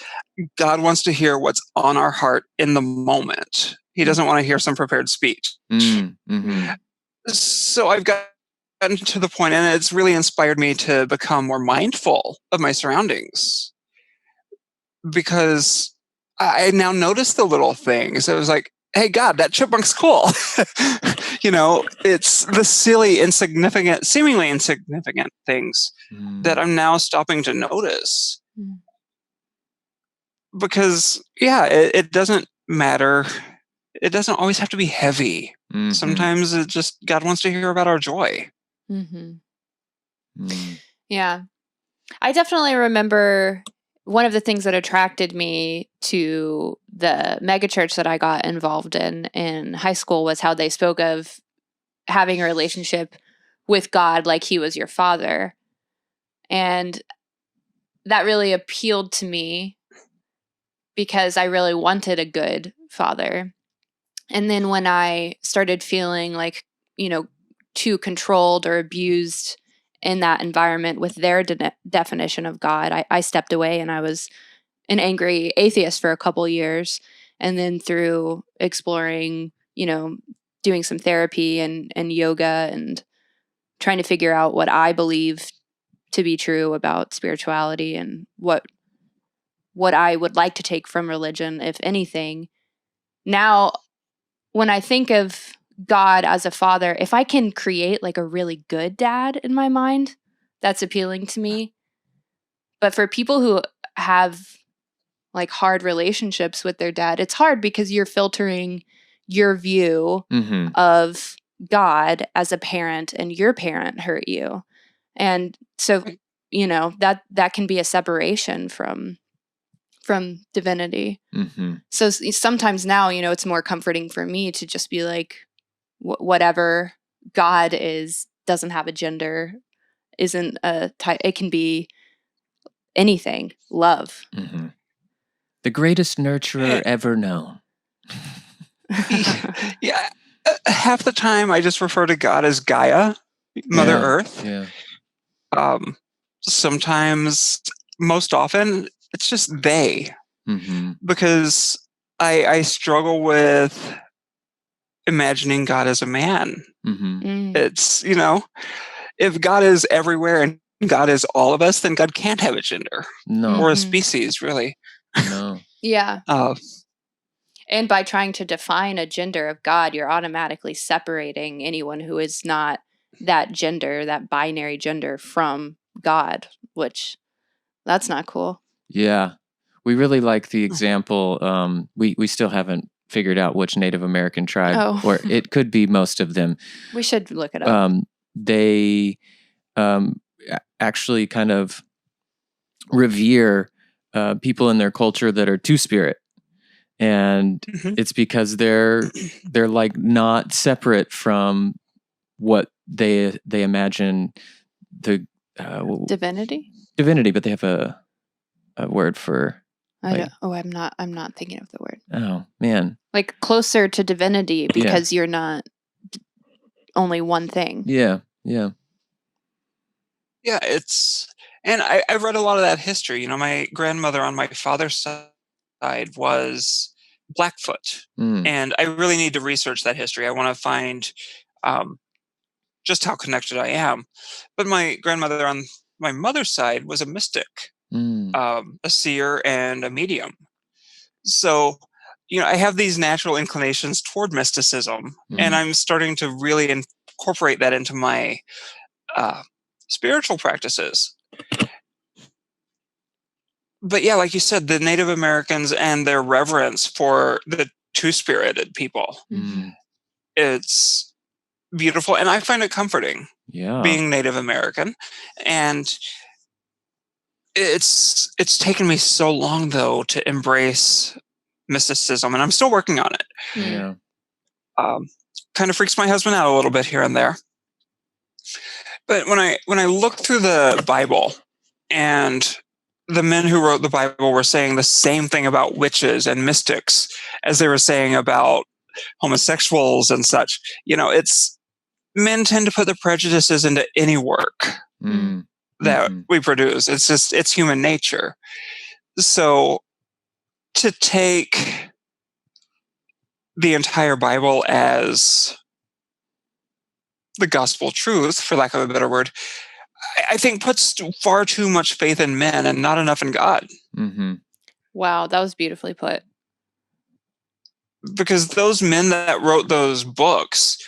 God wants to hear what's on our heart in the moment. He doesn't want to hear some prepared speech. Mm-hmm. So I've gotten to the point, and it's really inspired me to become more mindful of my surroundings, because I now notice the little things. It was like, hey, God, that chipmunk's cool. It's the silly, seemingly insignificant things that I'm now stopping to notice. Because, it doesn't matter. It doesn't always have to be heavy. Mm-hmm. Sometimes it just, God wants to hear about our joy. Yeah. I definitely remember one of the things that attracted me to the megachurch that I got involved in high school was how they spoke of having a relationship with God like he was your father. And that really appealed to me because I really wanted a good father. And then when I started feeling like, too controlled or abused in that environment with their definition of God, I stepped away, and I was an angry atheist for a couple years. And then through exploring, doing some therapy and yoga and trying to figure out what I believe to be true about spirituality and what I would like to take from religion, if anything. Now, when I think of God as a father, if I can create like a really good dad in my mind, that's appealing to me. But for people who have like hard relationships with their dad, it's hard because you're filtering your view of God as a parent, and your parent hurt you. And so, that can be a separation from divinity. So sometimes now, it's more comforting for me to just be like, whatever God is doesn't have a gender, isn't a type. It can be anything. Love. The greatest nurturer ever known. Yeah. Half the time I just refer to God as Gaia, Mother Earth. Yeah. Sometimes, most often, it's just they. Mm-hmm. Because I struggle with imagining God as a man. Mm-hmm. It's, if God is everywhere and God is all of us, then God can't have a gender. No. Or a species, really. No. Yeah. And by trying to define a gender of God, you're automatically separating anyone who is not that gender, that binary gender, from God, which that's not cool. Yeah. We really like the example. We still haven't figured out which Native American tribe, or it could be most of them. We should look it up. They actually kind of revere people in their culture that are two-spirit. And it's because they're like not separate from what they imagine the divinity, but they have a word for. I'm not thinking of the word. Oh man, like closer to divinity because you're not only one thing. Yeah. And I've read a lot of that history. My grandmother on my father's side was Blackfoot. And I really need to research that history. I want to find just how connected I am. But my grandmother on my mother's side was a mystic, a seer and a medium. So, I have these natural inclinations toward mysticism, and I'm starting to really incorporate that into my spiritual practices. But yeah, like you said, the Native Americans and their reverence for the two-spirited people, it's beautiful, and I find it comforting being Native American. And it's taken me so long, though, to embrace mysticism, and I'm still working on it. Yeah. Kind of freaks my husband out a little bit here and there. But when I look through the Bible, and the men who wrote the Bible were saying the same thing about witches and mystics as they were saying about homosexuals and such. It's men tend to put their prejudices into any work that we produce. It's human nature. So to take the entire Bible as the gospel truth, for lack of a better word, I think puts far too much faith in men and not enough in God. Wow, that was beautifully put. Because those men that wrote those books,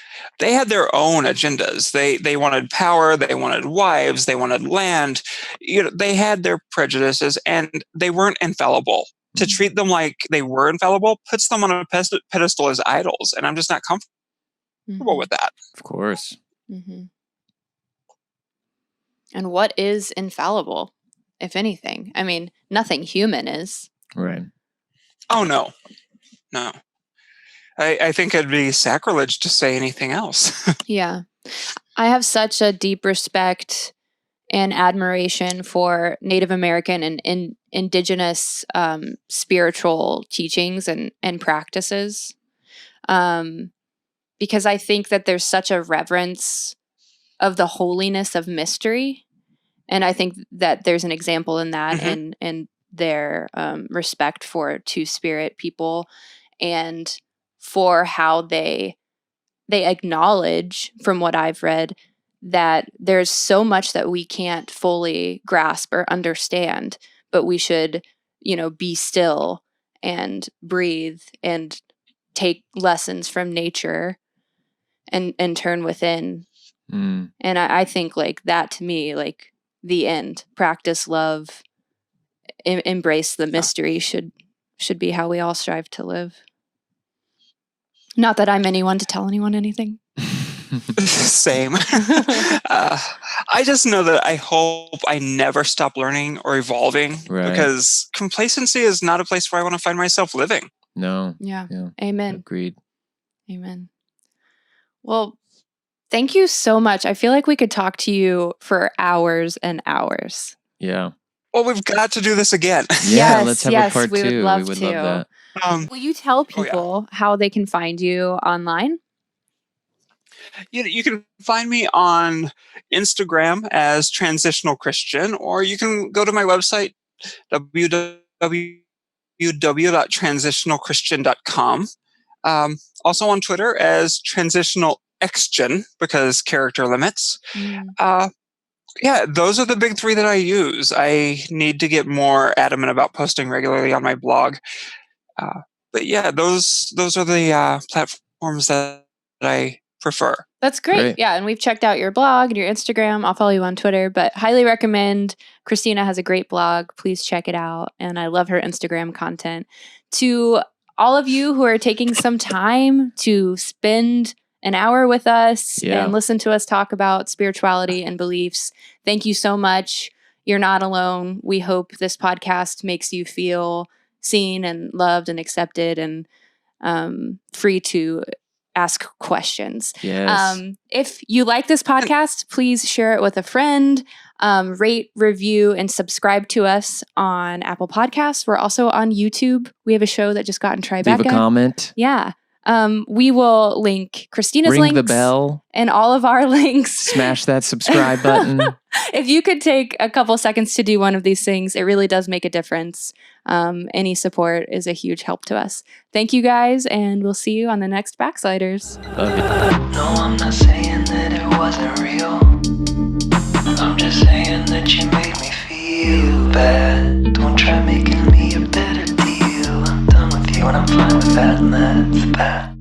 they had their own agendas. They wanted power, they wanted wives, they wanted land. They had their prejudices, and they weren't infallible. To treat them like they were infallible puts them on a pedestal as idols, and I'm just not comfortable with that. Of course. And what is infallible, if anything? I mean, nothing human is. Right. Oh, no. I think it'd be sacrilege to say anything else. Yeah. I have such a deep respect and admiration for Native American and indigenous spiritual teachings and practices. Because I think that there's such a reverence of the holiness of mystery. And I think that there's an example in that and their respect for two-spirit people, and for how they acknowledge, from what I've read, that there's so much that we can't fully grasp or understand, but we should, be still and breathe and take lessons from nature and turn within. And I think like that, to me, like the end, practice love, embrace the mystery should be how we all strive to live. Not that I'm anyone to tell anyone anything. Same. I just know that I hope I never stop learning or evolving, because complacency is not a place where I want to find myself living. No. Yeah. Amen. Agreed. Amen. Well, thank you so much. I feel like we could talk to you for hours and hours. Yeah. Well, we've got to do this again. Yeah, let's have a part we 2. Would love we would to. love that. Will you tell people how they can find you online? You can find me on Instagram as Transitional Christian, or you can go to my website, www.transitionalchristian.com. Also on Twitter as Transitional Xgen, because character limits. Yeah, those are the big three that I use. I need to get more adamant about posting regularly on my blog. But yeah, those are the platforms that I prefer. That's great. Yeah, and we've checked out your blog and your Instagram. I'll follow you on Twitter, but highly recommend. Kristina has a great blog. Please check it out. And I love her Instagram content. To all of you who are taking some time to spend an hour with us and listen to us talk about spirituality and beliefs, thank you so much. You're not alone. We hope this podcast makes you feel seen and loved and accepted and free to ask questions. Yes. If you like this podcast, please share it with a friend. Rate, review, and subscribe to us on Apple Podcasts. We're also on YouTube. We have a show that just got in Tribeca. Leave a comment. Yeah. We will link Kristina's Ring links. the bell. And all of our links. Smash that subscribe button. If you could take a couple seconds to do one of these things, it really does make a difference. Any support is a huge help to us. Thank you guys, and we'll see you on the next Backsliders. Love it. No, I'm not saying that it wasn't real. I'm just saying that you made me feel bad. Don't try making me a better deal. I'm done with you and I'm fine with that, and that's that.